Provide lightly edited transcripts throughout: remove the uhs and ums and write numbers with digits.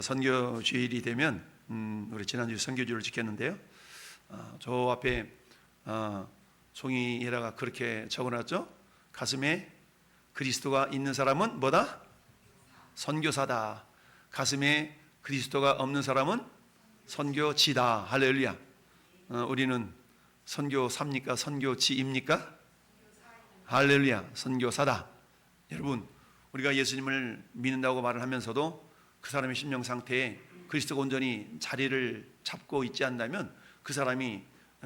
선교 주일이 되면 우리 지난주 선교주를 지켰는데요. 저 앞에 종이에다가 그렇게 적어놨죠. 가슴에 그리스도가 있는 사람은 뭐다? 선교사다. 가슴에 그리스도가 없는 사람은 선교지다. 할렐루야. 우리는 선교사입니까? 선교지입니까? 할렐루야. 선교사다. 여러분, 우리가 예수님을 믿는다고 말을 하면서도 그 사람의 심령 상태에 그리스도가 온전히 자리를 잡고 있지 않다면 그 사람이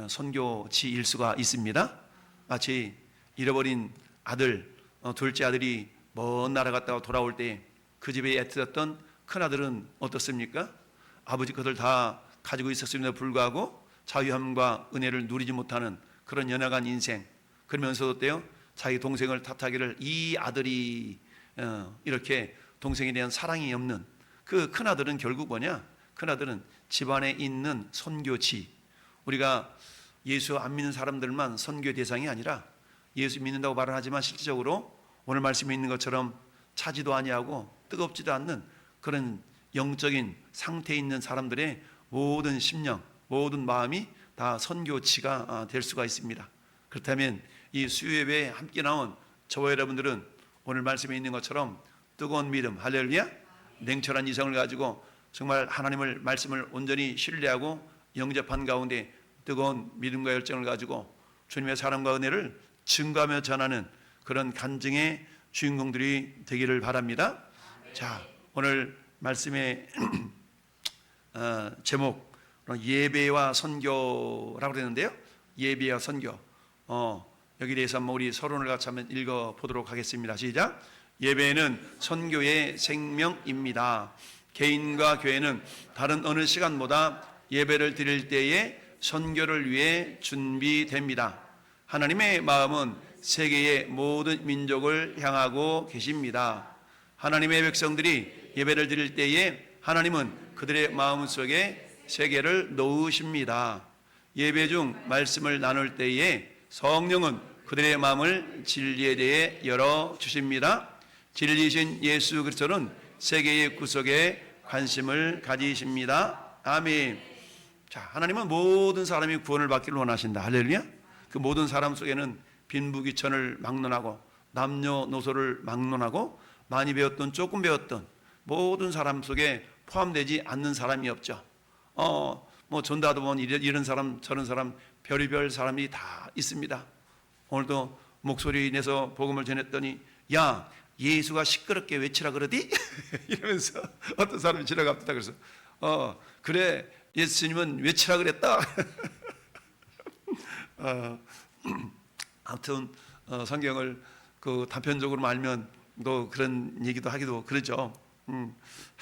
선교지일 수가 있습니다. 마치 잃어버린 아들, 둘째 아들이 먼 나라 갔다가 돌아올 때 그 집에 애쓰던 큰아들은 어떻습니까? 아버지 것을 다 가지고 있었음에도 불구하고 자유함과 은혜를 누리지 못하는 그런 연약한 인생, 그러면서도 때요 자기 동생을 탓하기를 이 아들이 이렇게 동생에 대한 사랑이 없는 그 큰아들은 결국 뭐냐? 큰아들은 집안에 있는 선교지. 우리가 예수 안 믿는 사람들만 선교 대상이 아니라 예수 믿는다고 말을 하지만 실질적으로 오늘 말씀에 있는 것처럼 차지도 아니하고 뜨겁지도 않는 그런 영적인 상태에 있는 사람들의 모든 심령, 모든 마음이 다 선교지가 될 수가 있습니다. 그렇다면 이 수요예배에 함께 나온 저와 여러분들은 오늘 말씀에 있는 것처럼 뜨거운 믿음, 할렐루야, 냉철한 이성을 가지고 정말 하나님을 말씀을 온전히 신뢰하고 영접한 가운데 뜨거운 믿음과 열정을 가지고 주님의 사랑과 은혜를 증거하며 전하는 그런 간증의 주인공들이 되기를 바랍니다. 자, 오늘 말씀의 제목 예배와 선교라고 그랬는데요. 예배와 선교. 여기 대해서 한번 우리 서론을 같이 한번 읽어보도록 하겠습니다. 시작. 예배는 선교의 생명입니다. 개인과 교회는 다른 어느 시간보다 예배를 드릴 때에 선교를 위해 준비됩니다. 하나님의 마음은 세계의 모든 민족을 향하고 계십니다. 하나님의 백성들이 예배를 드릴 때에 하나님은 그들의 마음속에 세계를 놓으십니다. 예배 중 말씀을 나눌 때에 성령은 그들의 마음을 진리에 대해 열어주십니다. 진리이신 예수 그리스도는 세계의 구속에 관심을 가지십니다. 아멘. 자, 하나님은 모든 사람이 구원을 받기를 원하신다. 할렐루야. 그 모든 사람 속에는 빈부귀천을 막론하고 남녀노소를 막론하고 많이 배웠던 조금 배웠던 모든 사람 속에 포함되지 않는 사람이 없죠. 뭐 전도하다 보면 이런 사람 저런 사람 별의별 사람이 다 있습니다. 오늘도 목소리 내서 복음을 전했더니 야 예수가 시끄럽게 외치라 그러디? 이러면서 어떤 사람이 지나갑니다. 그래서 그래 예수님은 외치라 그랬다. 아무튼 성경을 그 단편적으로 알면 또 그런 얘기도 하기도 그러죠.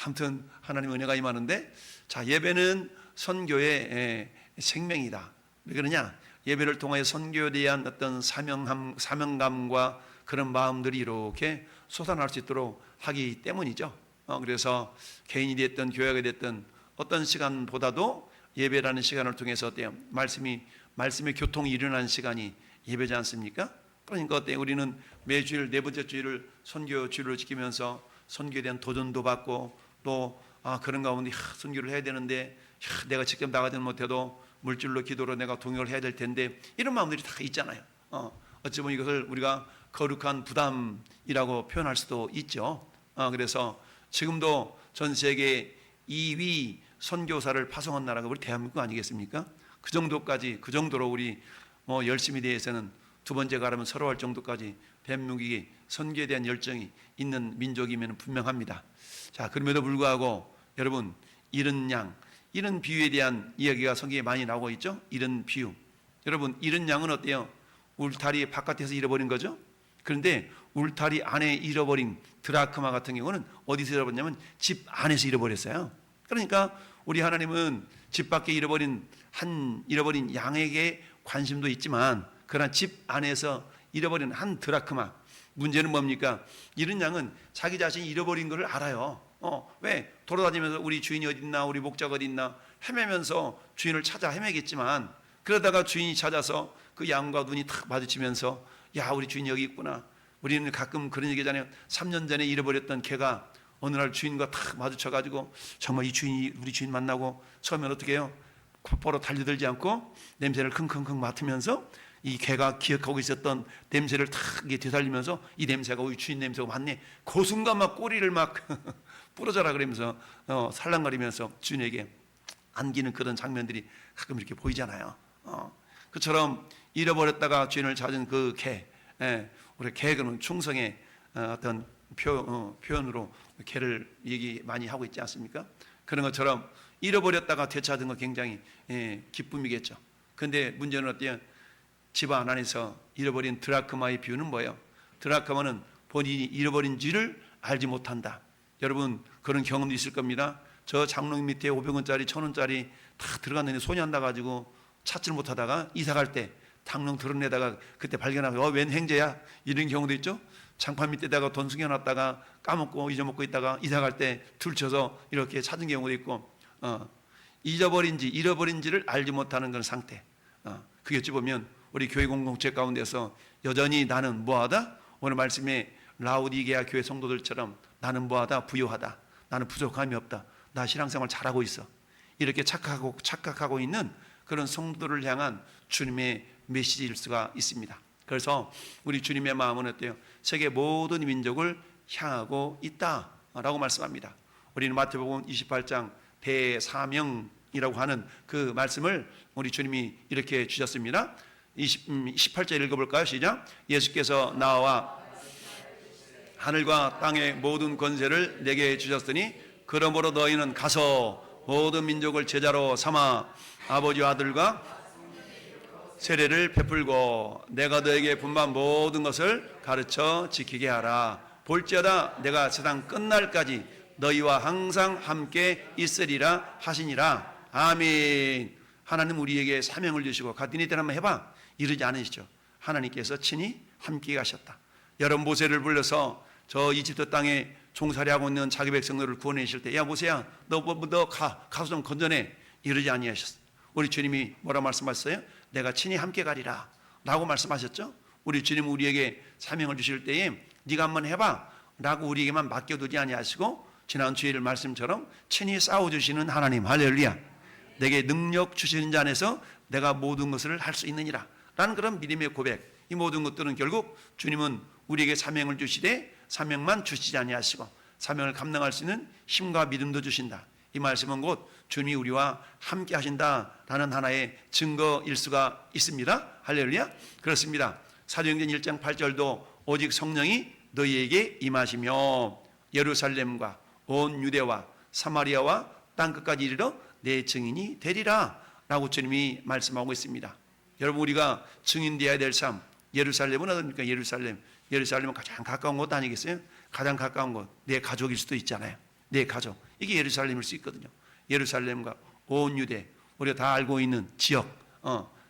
아무튼 하나님의 은혜가 임하는데, 자, 예배는 선교의 생명이다. 왜 그러냐? 예배를 통하여 선교에 대한 어떤 사명감과 그런 마음들이 이렇게 솟아날 수 있도록 하기 때문이죠. 그래서 개인이 됐든 교회가 됐든 어떤 시간보다도 예배라는 시간을 통해서 어때요? 말씀의 교통이 일어나는 시간이 예배지 않습니까? 그러니까 어때요? 우리는 매주일 네 번째 주일을 선교 주일을 지키면서 선교에 대한 도전도 받고 또 그런 가운데 선교를 해야 되는데 내가 직접 나가지 못해도 물질로 기도로 내가 동역을 해야 될 텐데 이런 마음들이 다 있잖아요. 어찌 보면 이것을 우리가 거룩한 부담이라고 표현할 수도 있죠. 그래서 지금도 전 세계 2위 선교사를 파송한 나라가 우리 대한민국 아니겠습니까? 그 정도로 우리 열심히 대해서는 두 번째 가라면 서로 할 정도까지 대한민국이 선교에 대한 열정이 있는 민족이면 분명합니다. 자, 그럼에도 불구하고 여러분 잃은 양, 잃은 비유에 대한 이야기가 성경에 많이 나오고 있죠. 잃은 비유. 여러분 잃은 양은 어때요? 울타리 바깥에서 잃어버린 거죠. 그런데 울타리 안에 잃어버린 드라크마 같은 경우는 어디서 잃어버렸냐면 집 안에서 잃어버렸어요. 그러니까 우리 하나님은 집 밖에 잃어버린 양에게 관심도 있지만 그러나 집 안에서 잃어버린 한 드라크마. 문제는 뭡니까? 잃은 양은 자기 자신이 잃어버린 것을 알아요. 왜? 돌아다니면서 우리 주인이 어디 있나, 우리 목자가 어디 있나 헤매면서 주인을 찾아 헤매겠지만 그러다가 주인이 찾아서 그 양과 눈이 탁 마주치면서 야 우리 주인이 여기 있구나. 우리는 가끔 그런 얘기잖아요. 3년 전에 잃어버렸던 개가 어느 날 주인과 탁 마주쳐가지고 정말 이 주인이 우리 주인 만나고 처음엔 어떻게 해요? 곧바로 달려들지 않고 냄새를 킁킁킁 맡으면서 이 개가 기억하고 있었던 냄새를 탁 되살리면서 이 냄새가 우리 주인 냄새가 맞네. 그 순간 막 꼬리를 막 부러져라 그러면서 살랑거리면서 주인에게 안기는 그런 장면들이 가끔 이렇게 보이잖아요. 그처럼 잃어버렸다가 주인을 찾은 그 개, 우리 개는 충성의 어떤 표현으로 개를 얘기 많이 하고 있지 않습니까? 그런 것처럼 잃어버렸다가 되찾은 거 굉장히 기쁨이겠죠. 그런데 문제는 어때요? 집안 안에서 잃어버린 드라크마의 비유는 뭐예요? 드라크마는 본인이 잃어버린지를 알지 못한다. 여러분 그런 경험도 있을 겁니다. 저 장롱 밑에 500원짜리 1000원짜리 다 들어갔는데 손이 안 닿아가지고 찾지를 못하다가 이사 갈 때 장롱 드러내다가 그때 발견하고 웬 행제야? 이런 경우도 있죠. 장판 밑에다가 돈 숨겨놨다가 까먹고 잊어먹고 있다가 이사 갈 때 둘쳐서 이렇게 찾은 경우도 있고, 잃어버린지를 알지 못하는 그런 상태. 그게 어찌 보면 우리 교회 공동체 가운데서 여전히 나는 뭐하다? 오늘 말씀에 라우디게아 교회 성도들처럼 나는 뭐하다? 부요하다. 나는 부족함이 없다. 나 신앙생활 잘하고 있어. 이렇게 착각하고 있는 그런 성도들을 향한 주님의 메시지일 수가 있습니다. 그래서 우리 주님의 마음은 어때요? 세계 모든 민족을 향하고 있다라고 말씀합니다. 우리는 마태복음 28장 대사명이라고 하는 그 말씀을 우리 주님이 이렇게 주셨습니다. 18절 읽어볼까요? 시작. 예수께서 나와 하늘과 땅의 모든 권세를 내게 주셨으니 그러므로 너희는 가서 모든 민족을 제자로 삼아 아버지와 아들과 세례를 베풀고 내가 너에게 분반 모든 것을 가르쳐 지키게 하라. 볼지어다 내가 세상 끝날까지 너희와 항상 함께 있으리라 하시니라. 아멘. 하나님 우리에게 사명을 주시고 가든이 때는 한번 해봐 이러지 않으시죠. 하나님께서 친히 함께 가셨다. 여러분 모세를 불러서 저 이집트 땅에 종살이하고 있는 자기 백성들을 구원해주실 때 야 모세야 너 가서 좀 건져내 이러지 아니하셨어. 우리 주님이 뭐라 말씀하셨어요? 내가 친히 함께 가리라 라고 말씀하셨죠. 우리 주님은 우리에게 사명을 주실 때에 네가 한번 해봐 라고 우리에게만 맡겨두지 아니하시고 지난 주일 말씀처럼 친히 싸워주시는 하나님, 할렐루야. 내게 능력 주시는 자 안에서 내가 모든 것을 할 수 있느니라 라는 그런 믿음의 고백. 이 모든 것들은 결국 주님은 우리에게 사명을 주시되 사명만 주시지 아니하시고 사명을 감당할 수 있는 힘과 믿음도 주신다. 이 말씀은 곧 주님이 우리와 함께 하신다라는 하나의 증거일 수가 있습니다. 할렐루야. 그렇습니다. 사도행전 1장 8절도 오직 성령이 너희에게 임하시며 예루살렘과 온 유대와 사마리아와 땅끝까지 이르러 내 증인이 되리라 라고 주님이 말씀하고 있습니다. 여러분 우리가 증인되어야 될 삶, 예루살렘은 어딥니까? 예루살렘은 가장 가까운 곳 아니겠어요? 가장 가까운 곳, 내 가족일 수도 있잖아요. 내 가족, 이게 예루살렘일 수 있거든요. 예루살렘과 온 유대, 우리가 다 알고 있는 지역,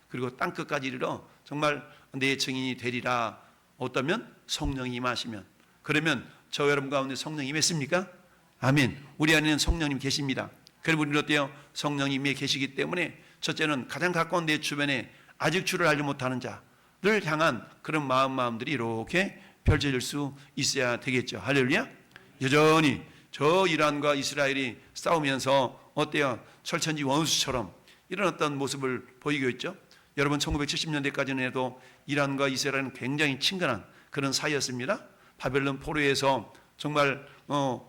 그리고 땅끝까지 이르러 정말 내 증인이 되리라. 어떠면 성령이 임하시면. 그러면 저 여러분 가운데 성령이 임했습니까? 아멘. 우리 안에는 성령님 계십니다. 그리고 우리는 어때요? 성령님이 계시기 때문에 첫째는 가장 가까운 내 주변에 아직 주를 알지 못하는 자를 향한 그런 마음들이 이렇게 펼쳐질 수 있어야 되겠죠. 할렐루야. 여전히 저 이란과 이스라엘이 싸우면서 어때요? 철천지 원수처럼 이런 어떤 모습을 보이고 있죠. 여러분 1970년대까지는 해도 이란과 이스라엘은 굉장히 친근한 그런 사이였습니다. 바벨론 포로에서 정말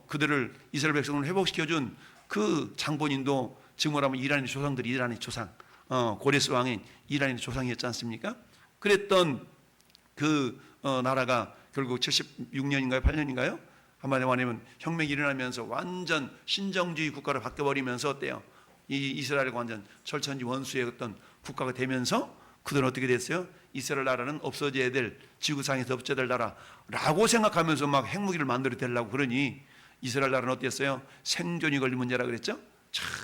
그들을 이스라엘 백성을 회복시켜준 그 장본인도 지금 뭐라면 이란의 조상들이 이란의 조상, 고레스 왕인 이란의 조상이었지 않습니까? 그랬던 그 나라가 결국 76년인가요? 8년인가요? 한마디로 말하면 혁명이 일어나면서 완전 신정주의 국가로 바뀌어버리면서 어때요? 이 이스라엘과 완전 철천지 원수의 어떤 국가가 되면서 그들은 어떻게 됐어요? 이스라엘 나라는 없어져야 될, 지구상에서 없어져야 될 나라라고 생각하면서 막 핵무기를 만들어 대려고 그러니 이스라엘 나라는 어땠어요? 생존이 걸린 문제라 그랬죠?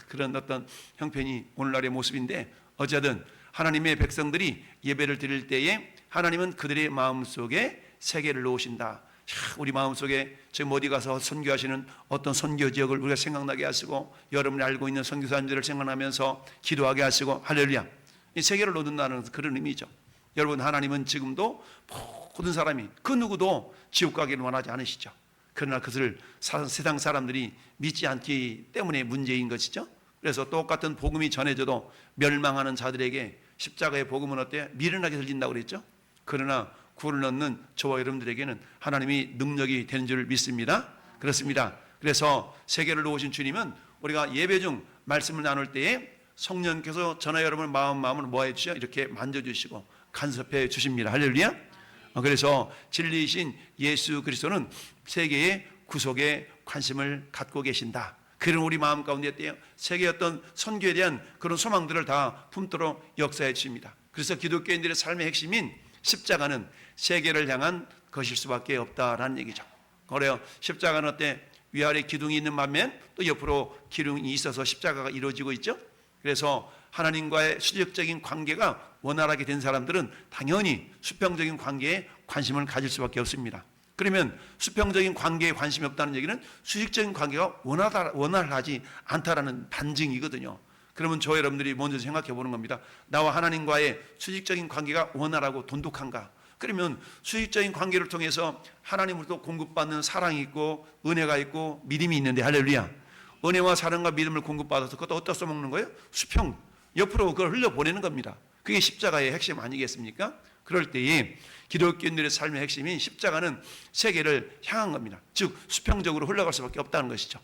그런 어떤 형편이 오늘날의 모습인데 어쨌든 하나님의 백성들이 예배를 드릴 때에 하나님은 그들의 마음속에 세계를 놓으신다. 우리 마음속에 지금 어디 가서 선교하시는 어떤 선교 지역을 우리가 생각나게 하시고 여러분이 알고 있는 선교사님들을 생각나면서 기도하게 하시고 할렐루야. 이 세계를 놓는다는 그런 의미죠. 여러분 하나님은 지금도 모든 사람이 그 누구도 지옥 가기를 원하지 않으시죠. 그러나 그것을 세상 사람들이 믿지 않기 때문에 문제인 것이죠. 그래서 똑같은 복음이 전해져도 멸망하는 자들에게 십자가의 복음은 어때요? 미련하게 들린다고 그랬죠. 그러나 구원을 얻는 저와 여러분들에게는 하나님이 능력이 되는 줄 믿습니다. 그렇습니다. 그래서 세계를 놓으신 주님은 우리가 예배 중 말씀을 나눌 때에 성령께서 저나 여러분의 마음을 뭐 해주시죠? 이렇게 만져주시고 간섭해 주십니다. 할렐루야. 그래서 진리이신 예수 그리스도는 세계의 구속에 관심을 갖고 계신다. 그런 우리 마음 가운데 어때요? 세계의 어떤 선교에 대한 그런 소망들을 다 품도록 역사해 주십니다. 그래서 기독교인들의 삶의 핵심인 십자가는 세계를 향한 것일 수밖에 없다라는 얘기죠. 그래요. 십자가는 어때? 위아래 기둥이 있는 반면 또 옆으로 기둥이 있어서 십자가가 이루어지고 있죠. 그래서 하나님과의 수직적인 관계가 원활하게 된 사람들은 당연히 수평적인 관계에 관심을 가질 수밖에 없습니다. 그러면 수평적인 관계에 관심이 없다는 얘기는 수직적인 관계가 원활하지 않다라는 반증이거든요. 그러면 저 여러분들이 먼저 생각해 보는 겁니다. 나와 하나님과의 수직적인 관계가 원활하고 돈독한가? 그러면 수직적인 관계를 통해서 하나님으로부터 공급받는 사랑이 있고 은혜가 있고 믿음이 있는데, 할렐루야. 은혜와 사랑과 믿음을 공급받아서 그것도 어디다 써먹는 거예요? 수평, 옆으로 그걸 흘려보내는 겁니다. 그게 십자가의 핵심 아니겠습니까? 그럴 때에 기독교인들의 삶의 핵심인 십자가는 세계를 향한 겁니다. 즉 수평적으로 흘러갈 수밖에 없다는 것이죠.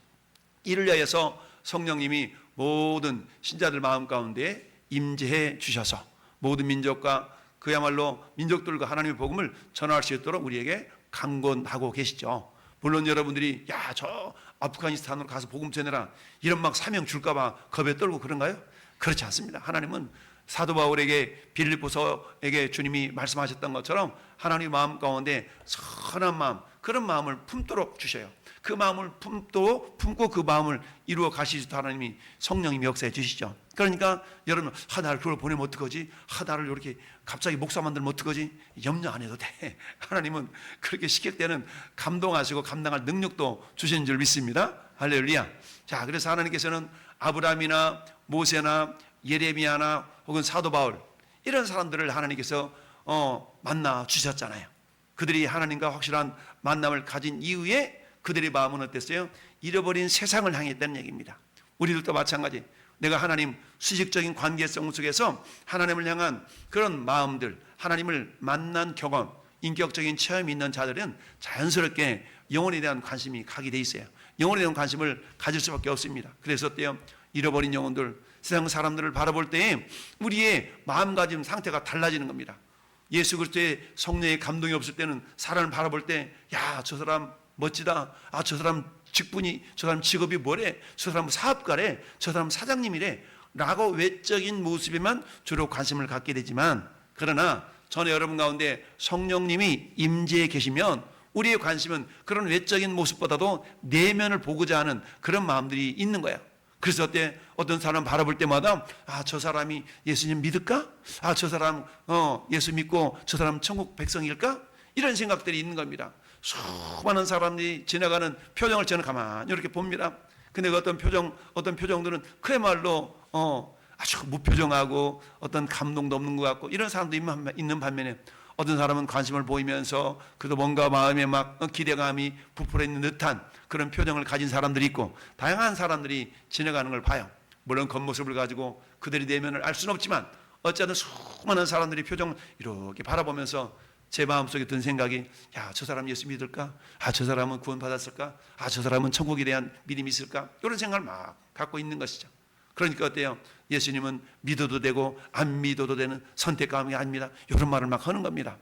이를 위해서 성령님이 모든 신자들 마음 가운데 임재해 주셔서 모든 민족과 그야말로 민족들과 하나님의 복음을 전할 수 있도록 우리에게 강권하고 계시죠. 물론 여러분들이 야, 저 아프가니스탄으로 가서 복음 전해라 이런 막 사명 줄까 봐 겁에 떨고 그런가요? 그렇지 않습니다. 하나님은 사도 바울에게 빌립보서에게 주님이 말씀하셨던 것처럼 하나님의 마음 가운데 선한 마음, 그런 마음을 품도록 주셔요. 그 마음을 품고 그 마음을 이루어 가시지도 하나님이 성령님이 역사해 주시죠. 그러니까 여러분, 나를 그걸 보내면 어떡하지? 나를 이렇게 갑자기 목사 만들면 어떡하지? 염려 안 해도 돼. 하나님은 그렇게 시킬 때는 감동하시고 감당할 능력도 주시는 줄 믿습니다. 할렐루야. 자, 그래서 하나님께서는 아브라함이나 모세나 예레미야나 혹은 사도 바울 이런 사람들을 하나님께서 만나 주셨잖아요. 그들이 하나님과 확실한 만남을 가진 이후에 그들의 마음은 어땠어요? 잃어버린 세상을 향했다는 얘기입니다. 우리들도 마찬가지. 내가 하나님 수직적인 관계성 속에서 하나님을 향한 그런 마음들, 하나님을 만난 경험, 인격적인 체험이 있는 자들은 자연스럽게 영혼에 대한 관심이 가게 돼 있어요. 영혼에 대한 관심을 가질 수밖에 없습니다. 그래서 어때요? 잃어버린 영혼들, 세상 사람들을 바라볼 때 우리의 마음가짐 상태가 달라지는 겁니다. 예수 그리스도의 성령의 감동이 없을 때는 사람을 바라볼 때, 야, 저 사람 멋지다. 저 사람 직분이, 저 사람 직업이 뭐래? 저 사람 사업가래? 저 사람 사장님이래? 라고 외적인 모습에만 주로 관심을 갖게 되지만, 그러나 전에 여러분 가운데 성령님이 임재해 계시면 우리의 관심은 그런 외적인 모습보다도 내면을 보고자 하는 그런 마음들이 있는 거야. 그래서 어떤 사람 바라볼 때마다 저 사람이 예수님 믿을까? 저 사람 예수 믿고 저 사람 천국 백성일까? 이런 생각들이 있는 겁니다. 수많은 사람들이 지나가는 표정을 저는 가만히 이렇게 봅니다. 근데 어떤 표정들은 그야말로 아주 무표정하고 어떤 감동도 없는 것 같고 이런 사람도 있는 반면에 어떤 사람은 관심을 보이면서 그래도 뭔가 마음에 막 기대감이 부풀어 있는 듯한 그런 표정을 가진 사람들이 있고 다양한 사람들이 지나가는 걸 봐요. 물론 겉모습을 가지고 그들의 내면을 알 수는 없지만 어쨌든 수많은 사람들이 표정을 이렇게 바라보면서 제 마음속에 든 생각이, 야, 저 사람 예수 믿을까? 저 사람은 구원 받았을까? 저 사람은 천국에 대한 믿음이 있을까? 이런 생각을 막 갖고 있는 것이죠. 그러니까 어때요? 예수님은 믿어도 되고 안 믿어도 되는 선택감이 아닙니다. 이런 말을 막 하는 겁니다.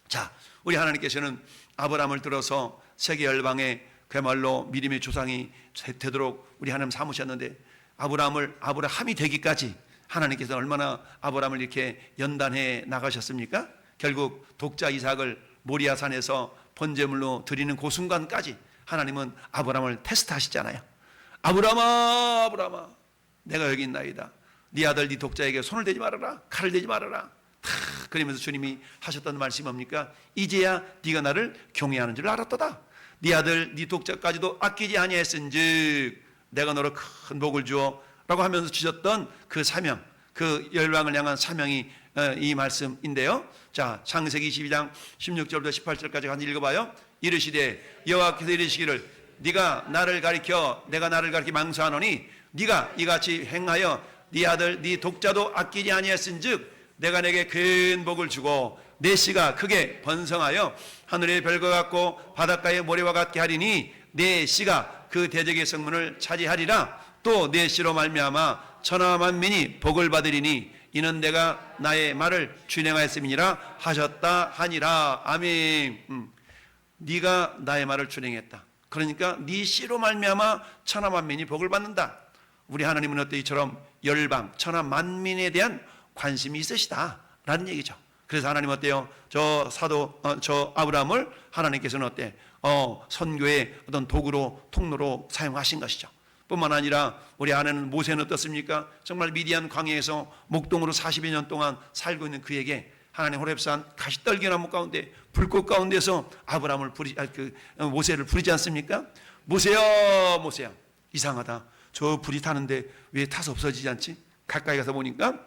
자, 우리 하나님께서는 아브라함을 들어서 세계 열방에 그야말로 믿음의 조상이 되도록 우리 하나님 삼으셨는데 아브라함이 되기까지 하나님께서 얼마나 아브라함을 이렇게 연단해 나가셨습니까? 결국 독자 이삭을 모리아산에서 번제물로 드리는 그 순간까지 하나님은 아브라함을 테스트하시잖아요. 아브라함아 내가 여기 있나이다. 네 아들 네 독자에게 손을 대지 말아라. 칼을 대지 말아라. 그러면서 주님이 하셨던 말씀이 뭡니까? 이제야 네가 나를 경외하는 줄 알았도다. 네 아들 네 독자까지도 아끼지 아니했은즉 내가 너로 큰 복을 주어 라고 하면서 주셨던 그 사명, 그 열방을 향한 사명이 이 말씀인데요. 자, 창세기 22장 16절부터 18절까지 한번 읽어봐요. 이르시되 여호와께서 이르시기를 네가 나를 가리켜 내가 나를 가리켜 망수하노니 네가 이같이 행하여 네 아들 네 독자도 아끼지 아니했은즉 내가 내게 큰 복을 주고 내 씨가 크게 번성하여 하늘의 별과 같고 바닷가의 모래와 같게 하리니 내 씨가 그 대적의 성문을 차지하리라. 또 내 씨로 말미암아 천하 만민이 복을 받으리니 이는 내가 나의 말을 준행하였음이니라 하셨다 하니라. 아멘. 네가 나의 말을 준행했다. 그러니까 네 씨로 말미암아 천하 만민이 복을 받는다. 우리 하나님은 어때 이처럼 열방 천하 만민에 대한 관심이 있으시다라는 얘기죠. 그래서 하나님 어때요? 저 아브라함을 하나님께서는 어때? 선교의 어떤 도구로 통로로 사용하신 것이죠. 뿐만 아니라 우리 아내는 모세는 어떻습니까? 정말 미디안 광야에서 목동으로 40여 년 동안 살고 있는 그에게 하나님 호렙산 가시떨기나무 가운데 불꽃 가운데서 모세를 부르지 않습니까? 모세야 모세야 이상하다. 저 불이 타는데 왜 타서 없어지지 않지? 가까이 가서 보니까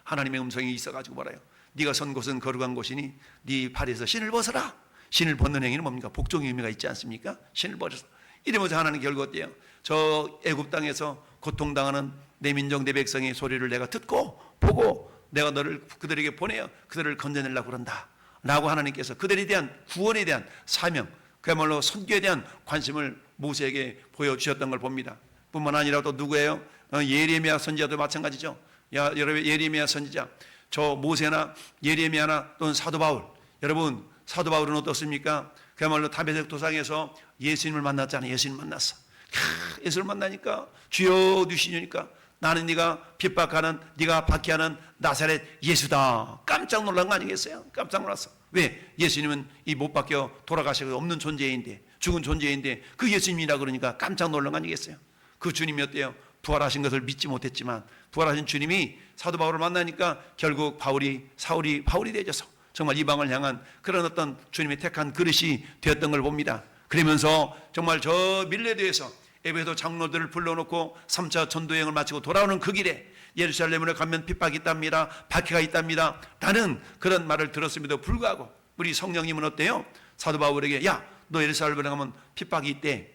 하나님의 음성이 있어가지고 뭐라요? 네가 선 곳은 거룩한 곳이니 네 발에서 신을 벗어라. 신을 벗는 행위는 뭡니까? 복종의 의미가 있지 않습니까? 신을 벗어서 이러면서 하나님 결국 어때요? 저 애굽 땅에서 고통당하는 내 민족 내 백성의 소리를 내가 듣고 보고 내가 너를 그들에게 보내어 그들을 건져내려고 그런다 라고 하나님께서 그들에 대한 구원에 대한 사명 그야말로 선교에 대한 관심을 모세에게 보여주셨던 걸 봅니다. 뿐만 아니라 또 누구예요? 예레미야 선지자도 마찬가지죠. 여러분 예레미야 선지자 저 모세나 예레미야나 또는 사도 바울 여러분 사도 바울은 어떻습니까? 그야말로 다메섹 도상에서 예수님을 만났잖아요. 예수님 만났어. 예수를 만나니까 주여 누시니까 나는 네가 핍박하는 네가 박해하는 나사렛 예수다. 깜짝 놀란 거 아니겠어요? 깜짝 놀랐어. 왜? 예수님은 이 못 박혀 돌아가시고 없는 존재인데 죽은 존재인데 그 예수님이라 그러니까 깜짝 놀란 거 아니겠어요? 그 주님이 어때요? 부활하신 것을 믿지 못했지만 부활하신 주님이 사도 바울을 만나니까 결국 사울이 바울이 되어져서 정말 이방을 향한 그런 어떤 주님의 택한 그릇이 되었던 걸 봅니다. 그러면서 정말 저 밀레드에서 에베소 장로들을 불러놓고 3차 전도여행을 마치고 돌아오는 그 길에 예루살렘으로 가면 핍박이 있답니다. 박해가 있답니다. 라는 그런 말을 들었음에도 불구하고 우리 성령님은 어때요? 사도 바울에게 야, 너 예루살렘에 가면 핍박이 있대.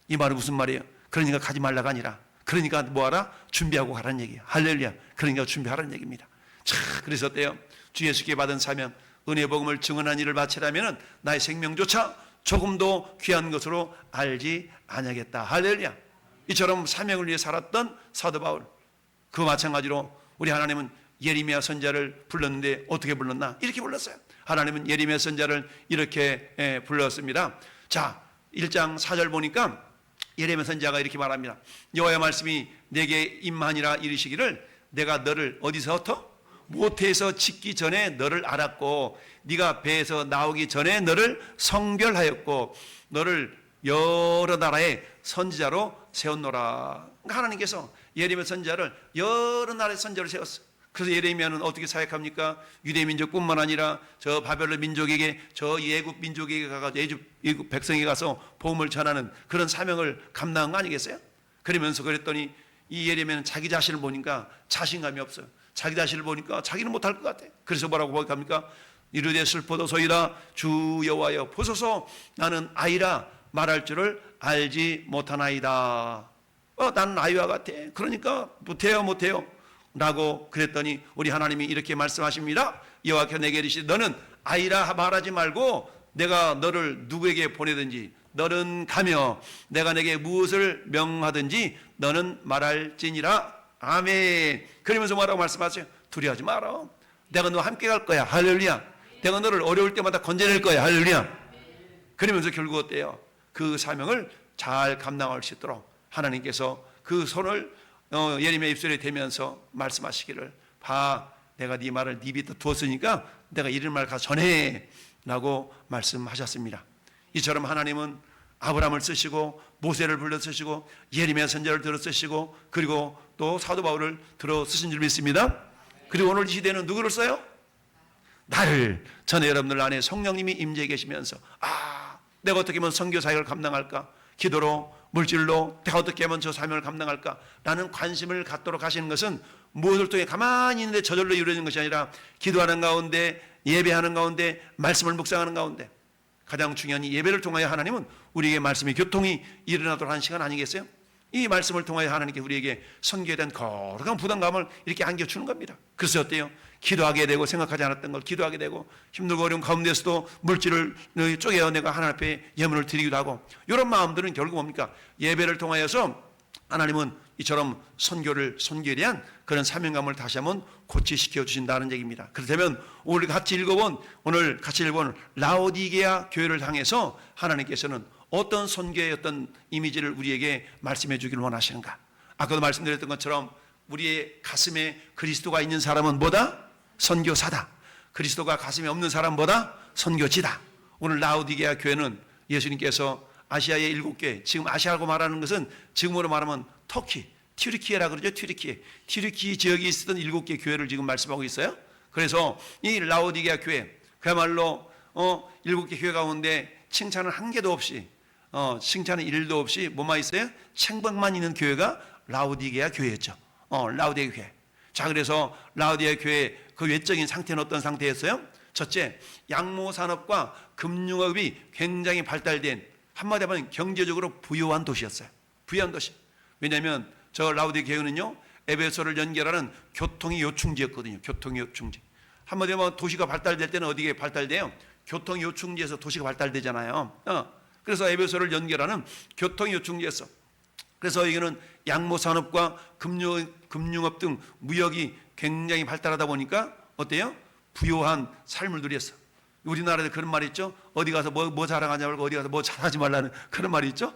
이 말은 무슨 말이에요? 그러니까 가지 말라가 아니라 그러니까 뭐하라? 준비하고 가라는 얘기야. 할렐루야. 그러니까 준비하라는 얘기입니다. 자, 그래서 어때요? 주 예수께 받은 사명 은혜 복음을 증언한 일을 바치라면은 나의 생명조차 조금도 귀한 것으로 알지 아니하겠다. 할렐루야. 이처럼 사명을 위해 살았던 사도 바울 그 마찬가지로 우리 하나님은 예레미야 선지자를 불렀는데 어떻게 불렀나? 이렇게 불렀어요. 하나님은 예레미야 선지자를 이렇게 불렀습니다. 자 1장 4절 보니까 예레미야 선지자가 이렇게 말합니다. 여호와의 말씀이 내게 임하니라 이르시기를 내가 너를 어디서부터? 모태에서 짓기 전에 너를 알았고 네가 배에서 나오기 전에 너를 성별하였고 너를 여러 나라의 선지자로 세웠노라. 그러니까 하나님께서 예레미야 선지자를 여러 나라의 선지자로 세웠어요. 그래서 예레미야는 어떻게 사역합니까? 유대 민족뿐만 아니라 저 바벨론 민족에게 저 예굽 민족에게 가서 예굽 백성에게 가서 복음을 전하는 그런 사명을 감당한 거 아니겠어요? 그러면서 그랬더니 이 예레미야는 자기 자신을 보니까 자신감이 없어요. 자기 자신을 보니까 자기는 못할 것 같아. 그래서 뭐라고 고백합니까? 이르되 슬퍼도소이다 주 여호와여 보소서 나는 아이라 말할 줄을 알지 못하나이다. 나는 아이와 같아. 그러니까 못해요 라고 그랬더니 우리 하나님이 이렇게 말씀하십니다. 여호와께서 내게 이르시되 너는 아이라 말하지 말고 내가 너를 누구에게 보내든지 너는 가며 내가 내게 무엇을 명하든지 너는 말할지니라. 아멘. 그러면서 뭐라고 말씀하세요? 두려워하지 마라. 내가 너와 함께 갈 거야. 할렐루야. 내가 너를 어려울 때마다 건져낼 거야. 할렐루야. 그러면서 결국 어때요? 그 사명을 잘 감당할 수 있도록 하나님께서 그 손을 예레미야 입술에 대면서 말씀하시기를 봐 내가 네 말을 네 밑에 두었으니까 내가 이런 말 가서 전해 라고 말씀하셨습니다. 이처럼 하나님은 아브라함을 쓰시고 모세를 불러 쓰시고 예레미야 선지자를 들어 쓰시고 그리고 또 사도 바울을 들어 쓰신 줄 믿습니다. 그리고 오늘 이 시대는 누구를 써요? 나를. 전에 여러분들 안에 성령님이 임재해 계시면서 내가 어떻게 하면 선교 사역을 감당할까? 기도로 물질로 내가 어떻게 하면 저 사명을 감당할까? 라는 관심을 갖도록 하시는 것은 무엇을 통해 가만히 있는데 저절로 이루어지는 것이 아니라 기도하는 가운데 예배하는 가운데 말씀을 묵상하는 가운데 가장 중요한 이 예배를 통하여 하나님은 우리에게 말씀의 교통이 일어나도록 하는 시간 아니겠어요? 이 말씀을 통하여 하나님께 우리에게 선교에 대한 거룩한 부담감을 이렇게 안겨주는 겁니다. 그래서 어때요? 기도하게 되고 생각하지 않았던 걸 기도하게 되고 힘들고 어려운 가운데서도 물질을 쪼개어내가 하나님 앞에 예물을 드리기도 하고, 이런 마음들은 결국 뭡니까? 예배를 통하여서 하나님은 이처럼 선교에 대한 그런 사명감을 다시 한번 고취시켜 주신다는 얘기입니다. 그렇다면 오늘 같이 읽어본 라오디게아 교회를 향해서 하나님께서는 어떤 선교의 어떤 이미지를 우리에게 말씀해 주기를 원하시는가? 아까도 말씀드렸던 것처럼 우리의 가슴에 그리스도가 있는 사람은 뭐다? 선교사다. 그리스도가 가슴에 없는 사람보다 선교지다. 오늘 라오디게아 교회는 예수님께서 아시아의 7개, 지금 아시아라고 말하는 것은 지금으로 말하면 터키, 튀르키예라 그러죠. 튀르키 지역에 있었던 7개 교회를 지금 말씀하고 있어요. 그래서 이 라오디게아 교회, 그야말로 7개 교회 가운데 칭찬은 한 개도 없이, 칭찬은 1도 없이 뭐만 있어요? 책방만 있는 교회가 라오디게아 교회였죠. 라오디게아 교회. 자, 그래서 라오디게아 교회 그 외적인 상태는 어떤 상태였어요? 첫째, 양모 산업과 금융업이 굉장히 발달된, 한마디 하면 경제적으로 부유한 도시였어요. 부유한 도시. 왜냐하면 저 라오디게아 교회는요, 에베소를 연결하는 교통의 요충지였거든요. 교통의 요충지. 한마디 하면 도시가 발달될 때는 어디에 발달돼요? 교통의 요충지에서 도시가 발달되잖아요. 그래서 에베소를 연결하는 교통의 요충지였어. 그래서 여기는 양모 산업과 금융업 등 무역이 굉장히 발달하다 보니까 어때요? 부유한 삶을 누렸어. 우리나라에 그런 말이 있죠. 어디 가서 뭐 자랑하지 말고 어디 가서 뭐 자랑하지 말라는 그런 말이 있죠.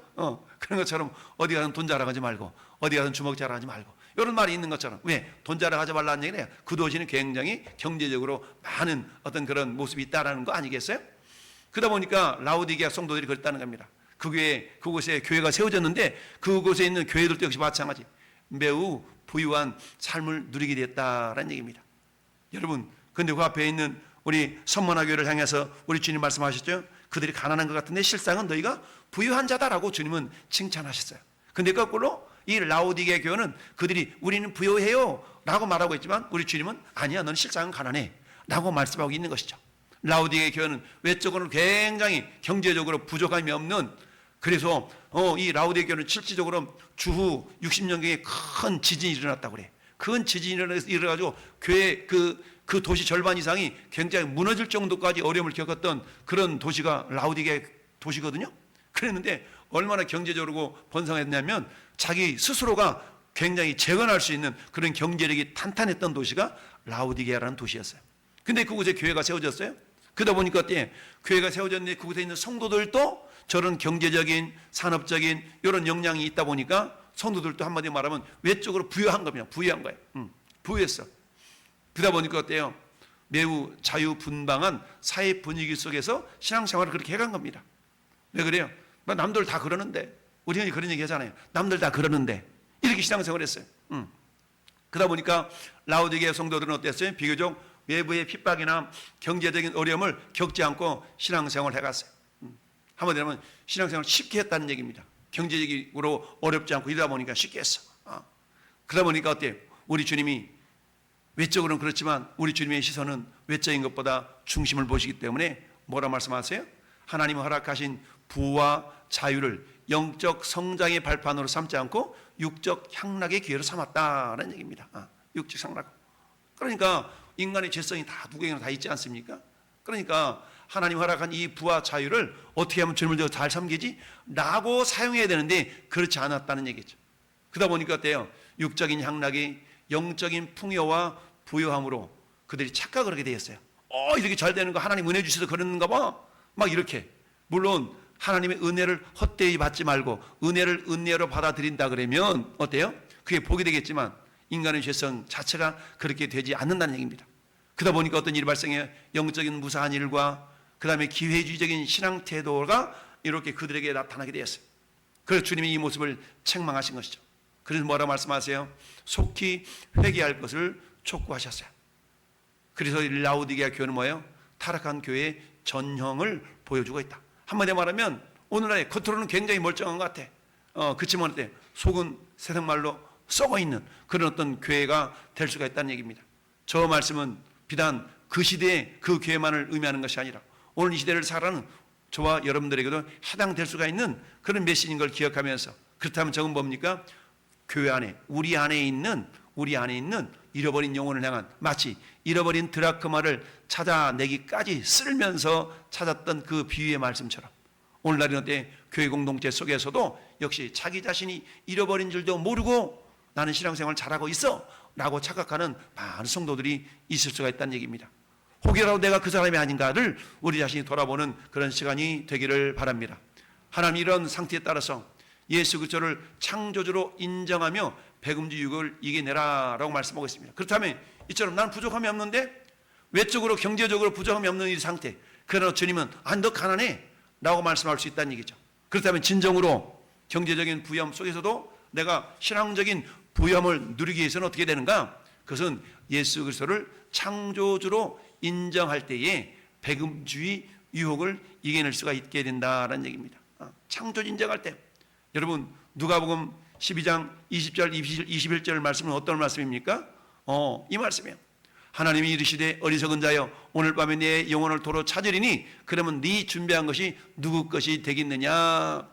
그런 것처럼 어디 가서 돈 자랑하지 말고 어디 가서 주먹 자랑하지 말고, 이런 말이 있는 것처럼. 왜? 돈 자랑하지 말라는 얘기는 그 도시는 굉장히 경제적으로 많은 어떤 그런 모습이 있다라는 거 아니겠어요? 그러다 보니까 라오디게아 성도들이 그랬다는 겁니다. 그곳에 교회가 세워졌는데 그곳에 있는 교회들도 역시 마찬가지 매우 부유한 삶을 누리게 됐다라는 얘기입니다. 여러분, 근데 그 앞에 있는 우리 선문화 교회를 향해서 우리 주님 말씀하셨죠. 그들이 가난한 것 같은데 실상은 너희가 부유한 자다라고 주님은 칭찬하셨어요. 근데 거꾸로 이 라오디게아 교회는 그들이 우리는 부유해요 라고 말하고 있지만 우리 주님은 아니야, 너는 실상은 가난해 라고 말씀하고 있는 것이죠. 라오디게아 교회는 외적으로는 굉장히 경제적으로 부족함이 없는, 그래서 이 라오디게아 교회는 실질적으로 주후 60년경에 큰 지진이 일어났다고 그래. 큰 지진이 일어나가지고 교회 그 도시 절반 이상이 굉장히 무너질 정도까지 어려움을 겪었던 그런 도시가 라오디게아 도시거든요. 그랬는데 얼마나 경제적으로 번성했냐면 자기 스스로가 굉장히 재건할 수 있는 그런 경제력이 탄탄했던 도시가 라오디게아라는 도시였어요. 근데 그곳에 교회가 세워졌어요. 그러다 보니까 어때? 교회가 세워졌는데 그곳에 있는 성도들도 저런 경제적인 산업적인 이런 역량이 있다 보니까 성도들도 한마디 말하면 외적으로 부유한 겁니다. 부유한 거예요. 부유했어. 그러다 보니까 어때요? 매우 자유분방한 사회 분위기 속에서 신앙생활을 그렇게 해간 겁니다. 왜 그래요? 남들 다 그러는데, 우리 형이 그런 얘기 하잖아요. 남들 다 그러는데 이렇게 신앙생활을 했어요. 그러다 보니까 라오디게아 성도들은 어땠어요? 비교적 외부의 핍박이나 경제적인 어려움을 겪지 않고 신앙생활을 해갔어요. 한마디로 하면 신앙생활을 쉽게 했다는 얘기입니다. 경제적으로 어렵지 않고 이러다 보니까 쉽게 했어. 그러다 보니까 어때요? 우리 주님이 외적으로는 그렇지만 우리 주님의 시선은 외적인 것보다 중심을 보시기 때문에 뭐라 말씀하세요? 하나님이 허락하신 부와 자유를 영적 성장의 발판으로 삼지 않고 육적 향락의 기회로 삼았다는 얘기입니다. 육적 향락. 그러니까 인간의 죄성이 다 누구에게나 다 있지 않습니까? 그러니까 하나님 허락한 이 부와 자유를 어떻게 하면 주님을 더 잘 섬기지? 라고 사용해야 되는데 그렇지 않았다는 얘기죠. 그러다 보니까 어때요? 육적인 향락이 영적인 풍요와 부유함으로 그들이 착각을 하게 되었어요. 이렇게 잘 되는 거 하나님 은혜 주셔서 그러는가 봐. 막 이렇게. 물론 하나님의 은혜를 헛되이 받지 말고 은혜를 은혜로 받아들인다 그러면 어때요? 그게 복이 되겠지만 인간의 죄성 자체가 그렇게 되지 않는다는 얘기입니다. 그러다 보니까 어떤 일이 발생해요? 영적인 무사한 일과 그 다음에 기회주의적인 신앙 태도가 이렇게 그들에게 나타나게 되었어요. 그래서 주님이 이 모습을 책망하신 것이죠. 그래서 뭐라고 말씀하세요? 속히 회개할 것을 촉구하셨어요. 그래서 라오디게아 교회는 뭐예요? 타락한 교회의 전형을 보여주고 있다. 한마디로 말하면 오늘날에 겉으로는 굉장히 멀쩡한 것 같아. 그치만 어때? 속은 세상 말로 썩어 있는 그런 어떤 교회가 될 수가 있다는 얘기입니다. 저 말씀은 비단 그 시대의 그 교회만을 의미하는 것이 아니라 오늘 이 시대를 살아가는 저와 여러분들에게도 해당될 수가 있는 그런 메시지인 걸 기억하면서, 그렇다면 저건 뭡니까? 교회 안에, 우리 안에 있는 잃어버린 영혼을 향한, 마치 잃어버린 드라크마를 찾아내기까지 쓸면서 찾았던 그 비유의 말씀처럼, 오늘날 이런 때 교회 공동체 속에서도 역시 자기 자신이 잃어버린 줄도 모르고 나는 신앙생활 잘하고 있어 라고 착각하는 많은 성도들이 있을 수가 있다는 얘기입니다. 혹여라도 내가 그 사람이 아닌가를 우리 자신이 돌아보는 그런 시간이 되기를 바랍니다. 하나님 이런 상태에 따라서 예수 그리스도를 창조주로 인정하며 백음주 유혹을 이겨내라 라고 말씀하고 있습니다. 그렇다면 이처럼 난 부족함이 없는데, 외적으로 경제적으로 부족함이 없는 이 상태, 그러나 주님은 너 가난해 라고 말씀할 수 있다는 얘기죠. 그렇다면 진정으로 경제적인 부유함 속에서도 내가 신앙적인 부유함을 누리기 위해서는 어떻게 되는가? 그것은 예수 그리스도를 창조주로 인정할 때에 백음주의 유혹을 이겨낼 수가 있게 된다는 얘기입니다. 창조주 인정할 때, 여러분 누가복음 12장 20절 21절 말씀은 어떤 말씀입니까? 이 말씀이에요. 하나님이 이르시되 어리석은 자여 오늘 밤에 내 영혼을 도로 찾으리니 그러면 네 준비한 것이 누구 것이 되겠느냐.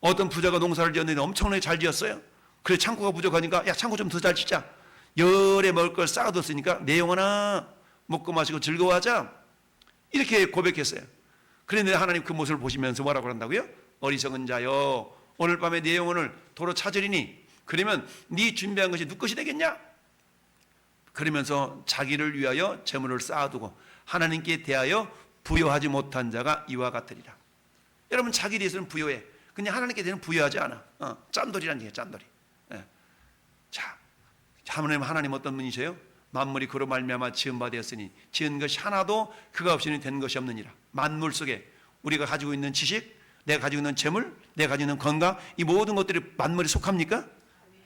어떤 부자가 농사를 지었는데 엄청나게 잘 지었어요. 그래 창고가 부족하니까 야 창고 좀 더 잘 짓자. 열에 먹을 걸 쌓아뒀으니까 내 영혼아 먹고 마시고 즐거워하자. 이렇게 고백했어요. 그런데 하나님 그 모습을 보시면서 뭐라고 한다고요? 어리석은 자여 오늘 밤에 내 영혼을 도로 찾으리니 그러면 네 준비한 것이 누구 것이 되겠냐? 그러면서 자기를 위하여 재물을 쌓아두고 하나님께 대하여 부여하지 못한 자가 이와 같으리라. 여러분 자기에 대해서는 부여해. 그냥 하나님께 대해서는 부여하지 않아. 짠돌이라는 얘기예요. 짠돌이. 자, 하나님 어떤 분이세요? 만물이 그로 말미암아 지은 바 되었으니 지은 것이 하나도 그가 없이는 된 것이 없느니라. 만물 속에 우리가 가지고 있는 지식, 내가 가지고 있는 재물, 내가 가지고 있는 건강, 이 모든 것들이 만물에 속합니까?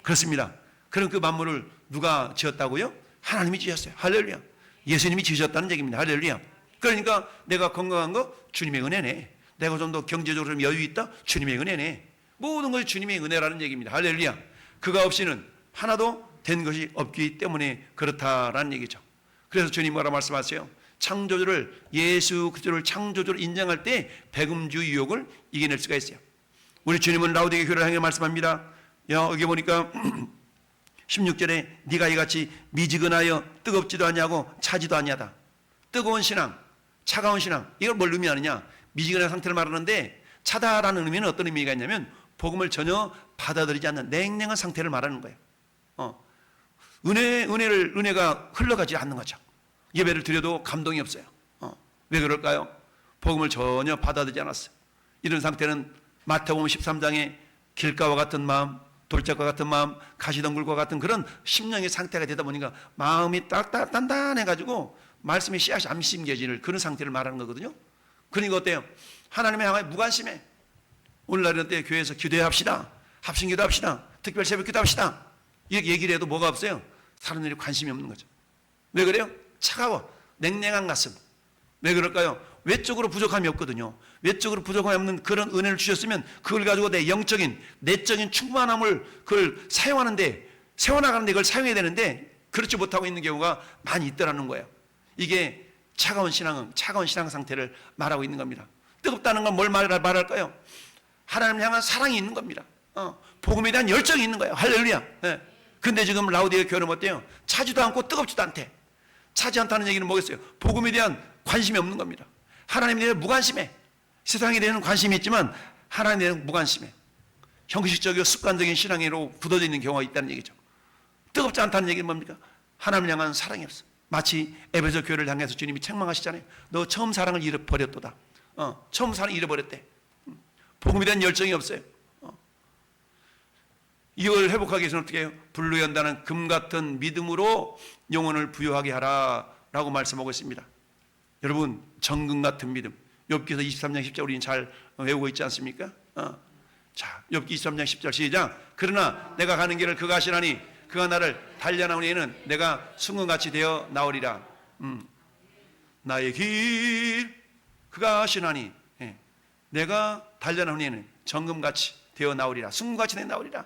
그렇습니다. 그럼 그 만물을 누가 지었다고요? 하나님이 지으셨어요. 할렐루야. 예수님이 지으셨다는 얘기입니다. 할렐루야. 그러니까 내가 건강한 거 주님의 은혜네. 내가 좀 더 경제적으로 좀 여유 있다? 주님의 은혜네. 모든 것이 주님의 은혜라는 얘기입니다. 할렐루야. 그가 없이는 하나도 된 것이 없기 때문에 그렇다라는 얘기죠. 그래서 주님 뭐라 말씀하세요? 창조주를, 예수 그리스도를 창조주로 인정할 때 백음주 유혹을 이겨낼 수가 있어요. 우리 주님은 라우디게 교회를 향해 말씀합니다. 여기 보니까 16절에 네가 이같이 미지근하여 뜨겁지도 아니하고 차지도 아니하다. 뜨거운 신앙, 차가운 신앙, 이걸 뭘 의미하느냐? 미지근한 상태를 말하는데 차다라는 의미는 어떤 의미가 있냐면 복음을 전혀 받아들이지 않는 냉랭한 상태를 말하는 거예요. 은혜가 흘러가지 않는 거죠. 예배를 드려도 감동이 없어요. 왜 그럴까요? 복음을 전혀 받아들이지 않았어요. 이런 상태는 마태복음 13장에 길가와 같은 마음, 돌짝과 같은 마음, 가시덩굴과 같은 그런 심령의 상태가 되다 보니까 마음이 단단해가지고 말씀의 씨앗이 안 심겨지는 그런 상태를 말하는 거거든요. 그러니까 어때요? 하나님의 향하에 무관심해. 오늘날 이런 때 교회에서 기도합시다. 합심기도 합시다. 특별 새벽기도 합시다. 이렇게 얘기를 해도 뭐가 없어요? 사람들이 관심이 없는 거죠. 왜 그래요? 차가워. 냉랭한 가슴. 왜 그럴까요? 외적으로 부족함이 없거든요. 외적으로 부족함이 없는 그런 은혜를 주셨으면 그걸 가지고 내 영적인, 내적인 충만함을 그걸 사용하는데, 세워나가는데 그걸 사용해야 되는데 그렇지 못하고 있는 경우가 많이 있더라는 거예요. 이게 차가운 신앙은 차가운 신앙 상태를 말하고 있는 겁니다. 뜨겁다는 건 뭘 말할까요? 하나님 향한 사랑이 있는 겁니다. 복음에 대한 열정이 있는 거예요. 할렐루야. 근데 지금 라우디게 교회는 어때요? 차지도 않고 뜨겁지도 않대. 차지 않다는 얘기는 뭐겠어요? 복음에 대한 관심이 없는 겁니다. 하나님에 대한 무관심해. 세상에 대한 관심이 있지만 하나님에 대한 무관심해. 형식적이고 습관적인 신앙으로 굳어져 있는 경우가 있다는 얘기죠. 뜨겁지 않다는 얘기는 뭡니까? 하나님을 향한 사랑이 없어. 마치 에베소 교회를 향해서 주님이 책망하시잖아요. 너 처음 사랑을 잃어버렸도다. 처음 사랑을 잃어버렸대. 복음에 대한 열정이 없어요. 이걸 회복하기 위해서는 어떻게 해요? 불루연단한 금 같은 믿음으로 영혼을 부유하게 하라 라고 말씀하고 있습니다. 여러분 정금 같은 믿음, 욥기서 23장 10절 우리는 잘 외우고 있지 않습니까? 자, 욥기 23장 10절 시작. 그러나 내가 가는 길을 그가 아시나니 그가 나를 단련하는 이는 내가 순금같이 되어 나오리라. 나의 길 그가 아시나니 내가 단련하는 이는 정금같이 되어 나오리라. 순금같이 되어 나오리라.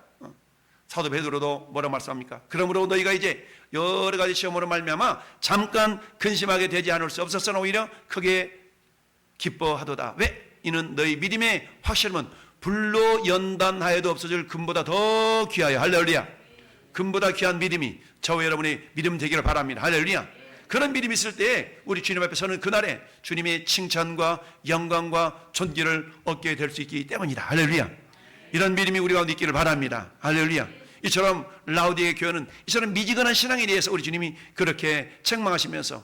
사도 베드로도 뭐라고 말씀합니까? 그러므로 너희가 이제 여러 가지 시험으로 말미암아 잠깐 근심하게 되지 않을 수 없었으나 오히려 크게 기뻐하도다. 왜? 이는 너희 믿음의 확실함은 불로 연단하여도 없어질 금보다 더 귀하여. 할렐루야. 금보다 귀한 믿음이 저와 여러분의 믿음 되기를 바랍니다. 할렐루야. 그런 믿음이 있을 때 우리 주님 앞에 서는 그날에 주님의 칭찬과 영광과 존귀를 얻게 될 수 있기 때문이다. 할렐루야. 이런 믿음이 우리 가운데 있기를 바랍니다. 할렐루야. 이처럼 라우디게 교회는 이처럼 미지근한 신앙에 대해서 우리 주님이 그렇게 책망하시면서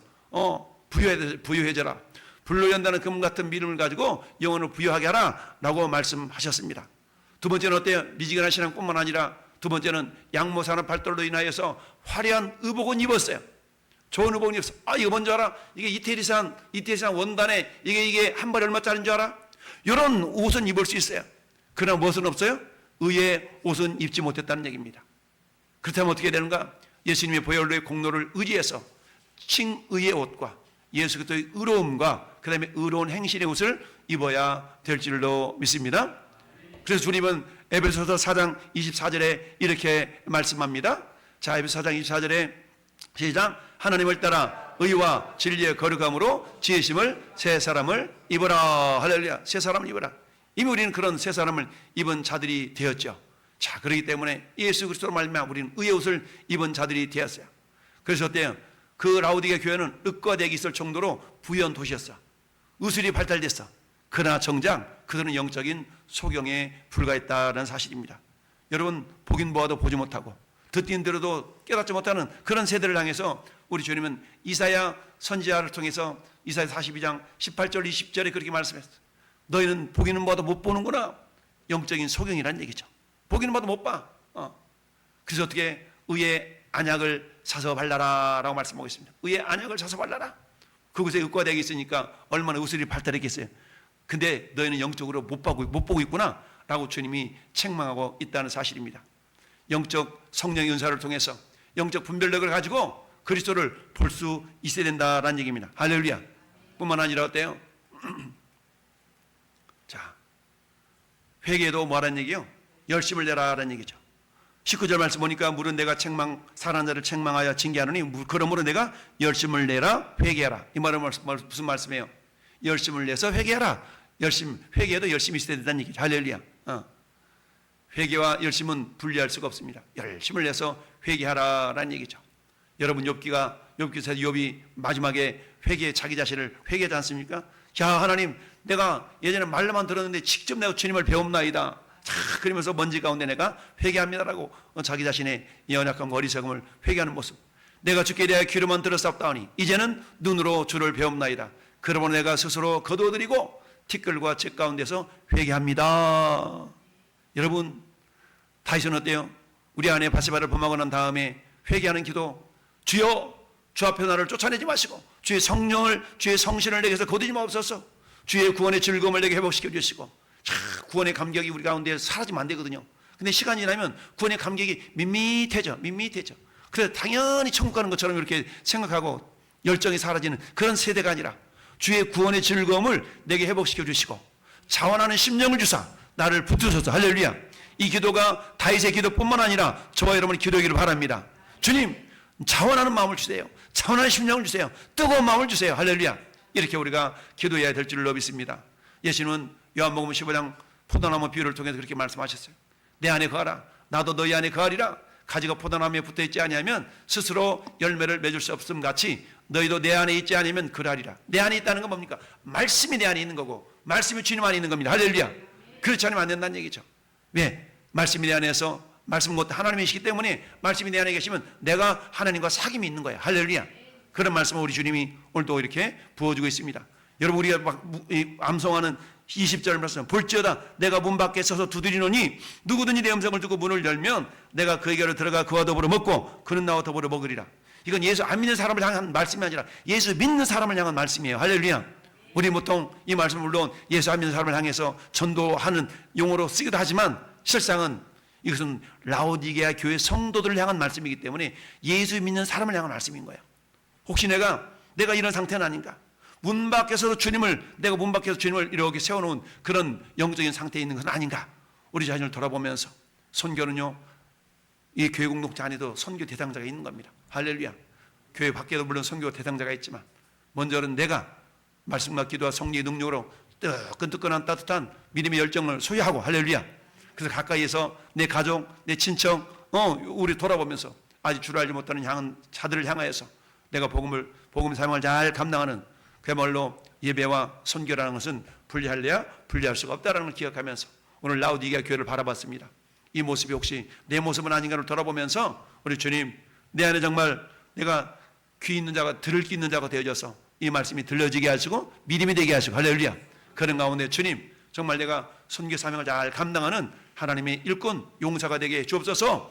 부유해져라. 불로 연다는 금 같은 믿음을 가지고 영혼을 부유하게 하라 라고 말씀하셨습니다. 두 번째는 어때요? 미지근한 신앙뿐만 아니라 두 번째는 양모 산업 발달로 인하여서 화려한 의복은 입었어요. 좋은 의복은 입었어요. 이거 뭔지 알아? 이게 이태리산 원단에 이게 한 벌에 얼마짜리인 줄 알아? 이런 옷은 입을 수 있어요. 그러나 무엇은 없어요? 의의 옷은 입지 못했다는 얘기입니다. 그렇다면 어떻게 되는가? 예수님의 보혈로의 공로를 의지해서 칭의의 옷과 예수 그리스도의 의로움과 그 다음에 의로운 행실의 옷을 입어야 될 줄로 믿습니다. 그래서 주님은 에베소서 4장 24절에 이렇게 말씀합니다. 자, 에베소서 4장 24절에 시작. 하나님을 따라 의와 진리의 거룩함으로 지으심을 새 사람을 입어라. 할렐루야. 새 사람을 입어라. 이미 우리는 그런 새 사람을 입은 자들이 되었죠. 자, 그렇기 때문에 예수 그리스도로 말미암아 우리는 의의 옷을 입은 자들이 되었어요. 그래서 어때요? 그 라우디게 교회는 윽과대기 있을 정도로 부유한 도시였어. 의술이 발달됐어. 그러나 정작 그들은 영적인 소경에 불과했다는 사실입니다. 여러분, 보긴 보아도 보지 못하고 듣긴 들어도 깨닫지 못하는 그런 세대를 향해서 우리 주님은 이사야 선지자를 통해서 이사야 42장 18절 20절에 그렇게 말씀했어요. 너희는 보기는 봐도 못 보는구나. 영적인 소경이라는 얘기죠. 보기는 봐도 못 봐. 그래서 어떻게 의의 안약을 사서 발라라 라고 말씀하고 있습니다. 의의 안약을 사서 발라라. 그곳에 윽과대기 있으니까 얼마나 의술이 발달했겠어요. 근데 너희는 영적으로 못 보고 있구나 라고 주님이 책망하고 있다는 사실입니다. 영적 성령의 은사를 통해서 영적 분별력을 가지고 그리스도를 볼 수 있어야 된다라는 얘기입니다. 할렐루야. 뿐만 아니라 어때요? 자, 회개도 뭐라는 얘기요? 열심을 내라라는 얘기죠. 19절 말씀 보니까 물은 내가 사랑하는 자를 책망하여 징계하노니 그러므로 내가 열심을 내라 회개하라. 이 말은 무슨 말씀이에요? 열심을 내서 회개하라. 회개해도 열심히 있어야 된다는 얘기죠. 할렐루야. 회개와 열심은 분리할 수가 없습니다. 열심을 내서 회개하라라는 얘기죠. 여러분, 욥기에서 욥이 마지막에 자기 자신을 회개하지 않습니까? 야, 하나님, 내가 예전에 말로만 들었는데 직접 내가 주님을 배웁나이다. 그러면서 먼지 가운데 내가 회개합니다라고 자기 자신의 연약함과 어리석음을 회개하는 모습. 내가 주께 대하여 귀로만 들었사옵다하니 이제는 눈으로 주를 배웁나이다. 그러므로 내가 스스로 거두어드리고 티끌과 잭 가운데서 회개합니다. 여러분, 다윗은 어때요? 우리 아내 바세바를 범하고 난 다음에 회개하는 기도. 주여, 주 앞에 나를 쫓아내지 마시고 주의 성령을, 주의 성신을 내게서 거두지 마옵소서. 주의 구원의 즐거움을 내게 회복시켜 주시고. 구원의 감격이 우리 가운데 사라지면 안 되거든요. 근데 시간이 지나면 구원의 감격이 밋밋해져. 그래서 당연히 천국 가는 것처럼 이렇게 생각하고 열정이 사라지는 그런 세대가 아니라 주의 구원의 즐거움을 내게 회복시켜 주시고 자원하는 심령을 주사 나를 붙드소서. 할렐루야. 이 기도가 다윗의 기도뿐만 아니라 저와 여러분의 기도이기를 바랍니다. 주님, 자원하는 마음을 주세요. 자원하는 심령을 주세요. 뜨거운 마음을 주세요. 할렐루야. 이렇게 우리가 기도해야 될 줄로 믿습니다. 예수님은 요한복음 15장 포도나무 비유를 통해서 그렇게 말씀하셨어요. 내 안에 거하라. 나도 너희 안에 거하리라. 가지가 포도나무에 붙어있지 아니하면 스스로 열매를 맺을 수 없음 같이 너희도 내 안에 있지 않으면 그러하리라. 내 안에 있다는 건 뭡니까? 말씀이 내 안에 있는 거고 말씀이 주님 안에 있는 겁니다. 할렐루야. 그렇지 않으면 안 된다는 얘기죠. 왜? 말씀이 내 안에서, 말씀은 곧 하나님이시기 때문에 말씀이 내 안에 계시면 내가 하나님과 사귐이 있는 거예요. 할렐루야. 그런 말씀을 우리 주님이 오늘도 이렇게 부어주고 있습니다. 여러분, 우리가 막 암송하는 20절 말씀, 볼지어다 내가 문 밖에 서서 두드리노니 누구든지 내 음성을 듣고 문을 열면 내가 그에게로 들어가 그와 더불어 먹고 그는 나와 더불어 먹으리라. 이건 예수 안 믿는 사람을 향한 말씀이 아니라 예수 믿는 사람을 향한 말씀이에요. 할렐루야. 우리 보통 이 말씀을 물론 예수 안 믿는 사람을 향해서 전도하는 용어로 쓰기도 하지만 실상은 이것은 라오디게아 교회 성도들을 향한 말씀이기 때문에 예수 믿는 사람을 향한 말씀인 거예요. 혹시 내가 이런 상태는 아닌가? 문 밖에서 내가 문 밖에서 주님을 이렇게 세워놓은 그런 영적인 상태에 있는 건 아닌가? 우리 자신을 돌아보면서 선교는요, 이 교회 공동체 안에도 선교 대상자가 있는 겁니다. 할렐루야. 교회 밖에도 물론 선교 대상자가 있지만 먼저는 내가 말씀과 기도와 성령의 능력으로 뜨끈뜨끈한 따뜻한 믿음의 열정을 소유하고 할렐루야. 그래서 가까이에서 내 가족, 내 친척, 우리 돌아보면서 아직 주를 알지 못하는 자들을 향하여서 내가 복음 사명을 잘 감당하는 그야말로 예배와 선교라는 것은 분리할래야 분리할 수가 없다는 걸 기억하면서 오늘 라우디게아 교회를 바라봤습니다. 이 모습이 혹시 내 모습은 아닌가를 돌아보면서 우리 주님, 내 안에 정말 내가 귀 있는 자가 들을 귀 있는 자가 되어져서 이 말씀이 들려지게 하시고 믿음이 되게 하시고 할렐루야. 그런 가운데 주님, 정말 내가 선교 사명을 잘 감당하는 하나님의 일꾼 용사가 되게 주옵소서.